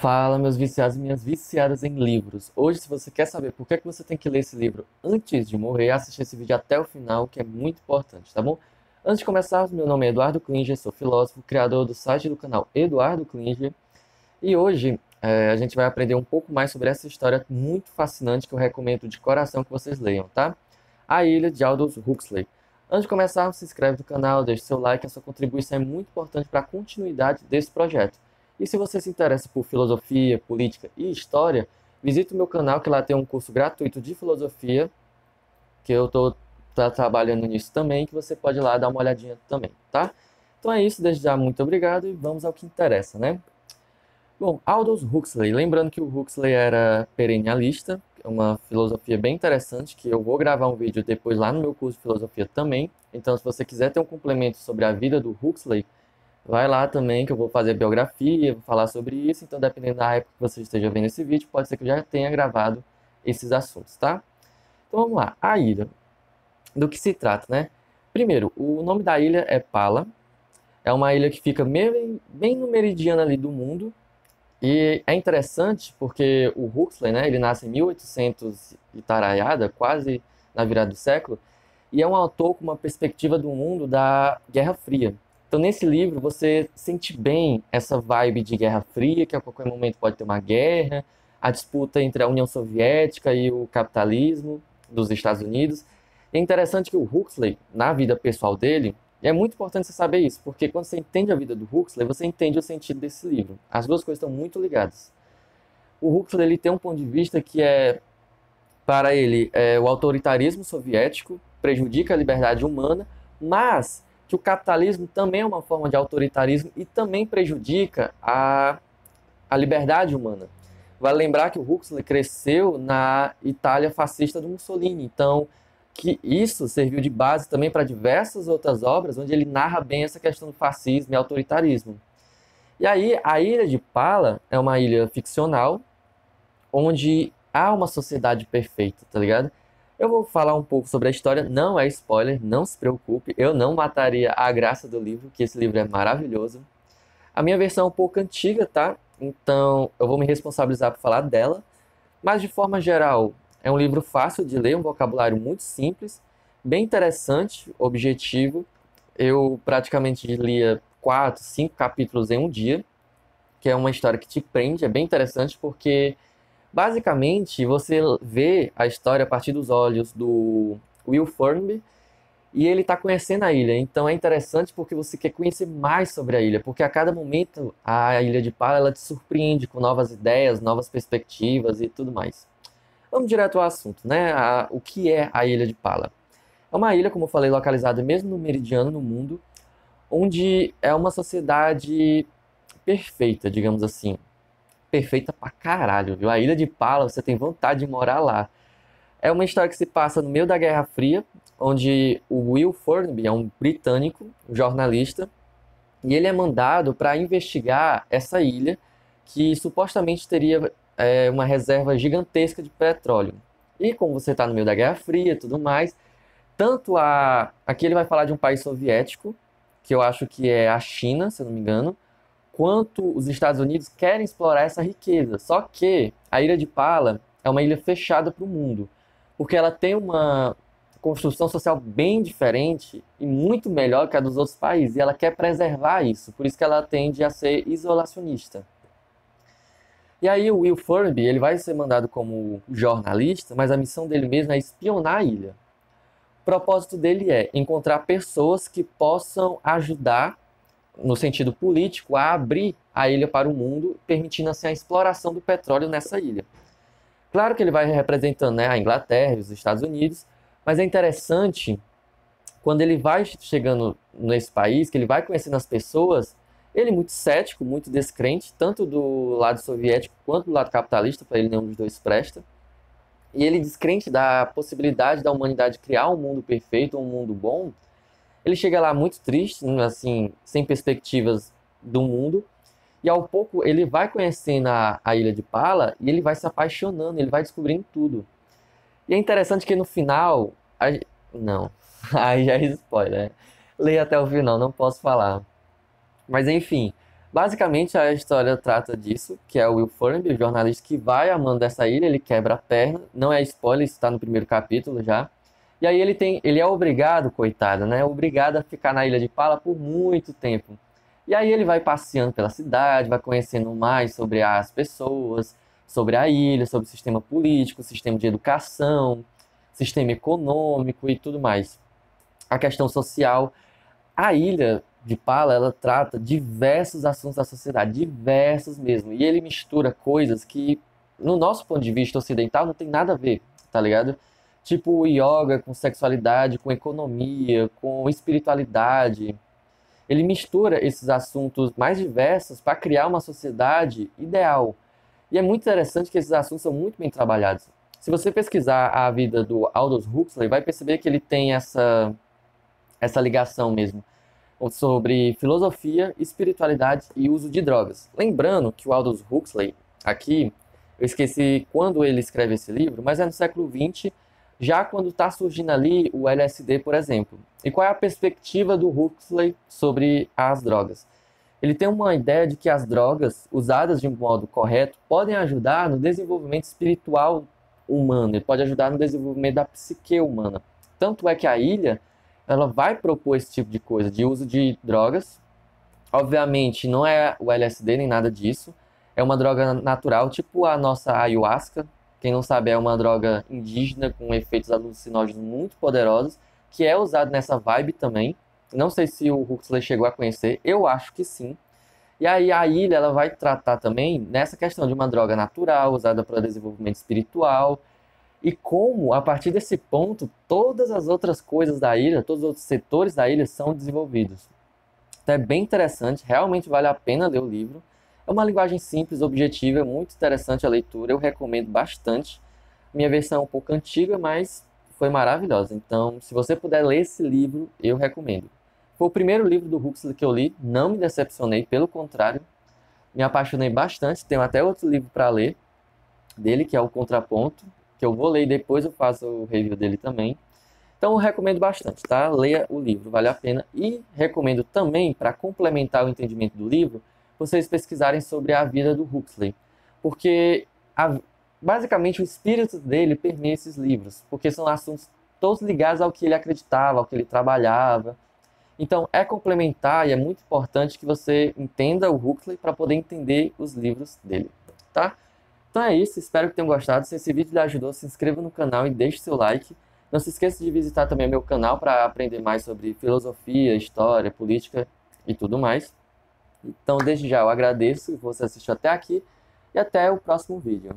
Fala, meus viciados e minhas viciadas em livros. Hoje, se você quer saber por que é que você tem que ler esse livro antes de morrer, assiste esse vídeo até o final, que é muito importante, tá bom? Antes de começar, meu nome é Eduardo Klinger, sou filósofo, criador do site do canal Eduardo Klinger, e hoje a gente vai aprender um pouco mais sobre essa história muito fascinante que eu recomendo de coração que vocês leiam, tá? A Ilha de Aldous Huxley. Antes de começar, se inscreve no canal, deixe seu like, a sua contribuição é muito importante para a continuidade desse projeto. E se você se interessa por filosofia, política e história, visite o meu canal, que lá tem um curso gratuito de filosofia, que eu estou trabalhando nisso também, que você pode ir lá dar uma olhadinha também, tá? Então é isso, desde já muito obrigado e vamos ao que interessa, né? Bom, Aldous Huxley, lembrando que o Huxley era perennialista, é uma filosofia bem interessante, que eu vou gravar um vídeo depois lá no meu curso de filosofia também. Então, se você quiser ter um complemento sobre a vida do Huxley, vai lá também que eu vou fazer biografia, vou falar sobre isso, então dependendo da época que você esteja vendo esse vídeo, pode ser que eu já tenha gravado esses assuntos, tá? Então vamos lá, a ilha. Do que se trata, né? Primeiro, o nome da ilha é Pala, é uma ilha que fica bem no meridiano ali do mundo, e é interessante porque o Huxley, né, ele nasce em 1800 e taraiada, quase na virada do século, e é um autor com uma perspectiva do mundo da Guerra Fria. Então, nesse livro, você sente bem essa vibe de Guerra Fria, que a qualquer momento pode ter uma guerra, a disputa entre a União Soviética e o capitalismo dos Estados Unidos. É interessante que o Huxley, na vida pessoal dele, é muito importante você saber isso, porque quando você entende a vida do Huxley, você entende o sentido desse livro. As duas coisas estão muito ligadas. O Huxley ele tem um ponto de vista que para ele, o autoritarismo soviético prejudica a liberdade humana, mas que o capitalismo também é uma forma de autoritarismo e também prejudica a liberdade humana. Vale lembrar que o Huxley cresceu na Itália fascista do Mussolini, então que isso serviu de base também para diversas outras obras, onde ele narra bem essa questão do fascismo e autoritarismo. E aí, a Ilha de Pala é uma ilha ficcional, onde há uma sociedade perfeita, tá ligado? Eu vou falar um pouco sobre a história, não é spoiler, não se preocupe, eu não mataria a graça do livro, que esse livro é maravilhoso. A minha versão é um pouco antiga, tá? Então eu vou me responsabilizar por falar dela, mas de forma geral, é um livro fácil de ler, um vocabulário muito simples, bem interessante, objetivo. Eu praticamente lia 4, 5 capítulos em um dia, que é uma história que te prende, é bem interessante porque basicamente, você vê a história a partir dos olhos do Will Thornby e ele está conhecendo a ilha. Então é interessante porque você quer conhecer mais sobre a ilha, porque a cada momento a Ilha de Pala ela te surpreende com novas ideias, novas perspectivas e tudo mais. Vamos direto ao assunto, né? O que é a Ilha de Pala? É uma ilha, como eu falei, localizada mesmo no meridiano no mundo, onde é uma sociedade perfeita, digamos assim, perfeita pra caralho, viu? A Ilha de Pala, você tem vontade de morar lá. É uma história que se passa no meio da Guerra Fria, onde o Will Thornby é um britânico, um jornalista, e ele é mandado para investigar essa ilha, que supostamente teria uma reserva gigantesca de petróleo. E como você está no meio da Guerra Fria e tudo mais, tanto aqui ele vai falar de um país soviético, que eu acho que é a China, se eu não me engano, quanto os Estados Unidos querem explorar essa riqueza. Só que a Ilha de Pala é uma ilha fechada para o mundo, porque ela tem uma construção social bem diferente e muito melhor que a dos outros países, e ela quer preservar isso, por isso que ela tende a ser isolacionista. E aí o Will Thornby, ele vai ser mandado como jornalista, mas a missão dele mesmo é espionar a ilha. O propósito dele é encontrar pessoas que possam ajudar no sentido político, a abrir a ilha para o mundo, permitindo assim a exploração do petróleo nessa ilha. Claro que ele vai representando, né, a Inglaterra e os Estados Unidos, mas é interessante quando ele vai chegando nesse país, que ele vai conhecendo as pessoas, ele é muito cético, muito descrente, tanto do lado soviético quanto do lado capitalista, para ele nenhum dos dois presta, e ele descrente da possibilidade da humanidade criar um mundo perfeito, um mundo bom. Ele chega lá muito triste, assim, sem perspectivas do mundo, e ao pouco ele vai conhecendo a Ilha de Pala e ele vai se apaixonando, ele vai descobrindo tudo. E é interessante que no final, não, aí já é spoiler, né? Leia até o final, não posso falar. Mas enfim, Basicamente, a história trata disso, que é o Will Furby, o jornalista que vai amando essa ilha, ele quebra a perna, não é spoiler, isso está no primeiro capítulo já. E aí ele é obrigado, coitado, né? Obrigado a ficar na Ilha de Pala por muito tempo. E aí ele vai passeando pela cidade, vai conhecendo mais sobre as pessoas, sobre a ilha, sobre o sistema político, sistema de educação, sistema econômico e tudo mais. A questão social. A Ilha de Pala, ela trata diversos assuntos da sociedade, diversos mesmo. E ele mistura coisas que, no nosso ponto de vista ocidental, não tem nada a ver, tá ligado? Tipo o yoga com sexualidade, com economia, com espiritualidade. Ele mistura esses assuntos mais diversos para criar uma sociedade ideal. E é muito interessante que esses assuntos são muito bem trabalhados. Se você pesquisar a vida do Aldous Huxley, vai perceber que ele tem essa ligação mesmo sobre filosofia, espiritualidade e uso de drogas. Lembrando que o Aldous Huxley, aqui, eu esqueci quando ele escreve esse livro, mas é no século XX, já quando está surgindo ali o LSD, por exemplo. E qual é a perspectiva do Huxley sobre as drogas? Ele tem uma ideia de que as drogas, usadas de um modo correto, podem ajudar no desenvolvimento espiritual humano, ele pode ajudar no desenvolvimento da psique humana. Tanto é que a ilha, ela vai propor esse tipo de coisa, de uso de drogas. Obviamente, não é o LSD nem nada disso. É uma droga natural, tipo a nossa ayahuasca. Quem não sabe, é uma droga indígena com efeitos alucinógenos muito poderosos, que é usado nessa vibe também. Não sei se o Huxley chegou a conhecer, eu acho que sim. E aí a ilha ela vai tratar também nessa questão de uma droga natural, usada para desenvolvimento espiritual, e como, a partir desse ponto, todas as outras coisas da ilha, todos os outros setores da ilha são desenvolvidos. Então é bem interessante, realmente vale a pena ler o livro. É uma linguagem simples, objetiva, é muito interessante a leitura, eu recomendo bastante. Minha versão é um pouco antiga, mas foi maravilhosa. Então, se você puder ler esse livro, eu recomendo. Foi o primeiro livro do Huxley que eu li, não me decepcionei, pelo contrário, me apaixonei bastante. Tenho até outro livro para ler dele, que é o Contraponto, que eu vou ler e depois eu faço o review dele também. Então eu recomendo bastante, tá? Leia o livro, vale a pena. E recomendo também, para complementar o entendimento do livro, vocês pesquisarem sobre a vida do Huxley. Porque basicamente o espírito dele permeia esses livros, porque são assuntos todos ligados ao que ele acreditava, ao que ele trabalhava. Então é complementar e é muito importante que você entenda o Huxley para poder entender os livros dele, tá? Então é isso, espero que tenham gostado. Se esse vídeo lhe ajudou, se inscreva no canal e deixe seu like. Não se esqueça de visitar também meu canal para aprender mais sobre filosofia, história, política e tudo mais. Então, desde já, eu agradeço que você assistiu até aqui e até o próximo vídeo.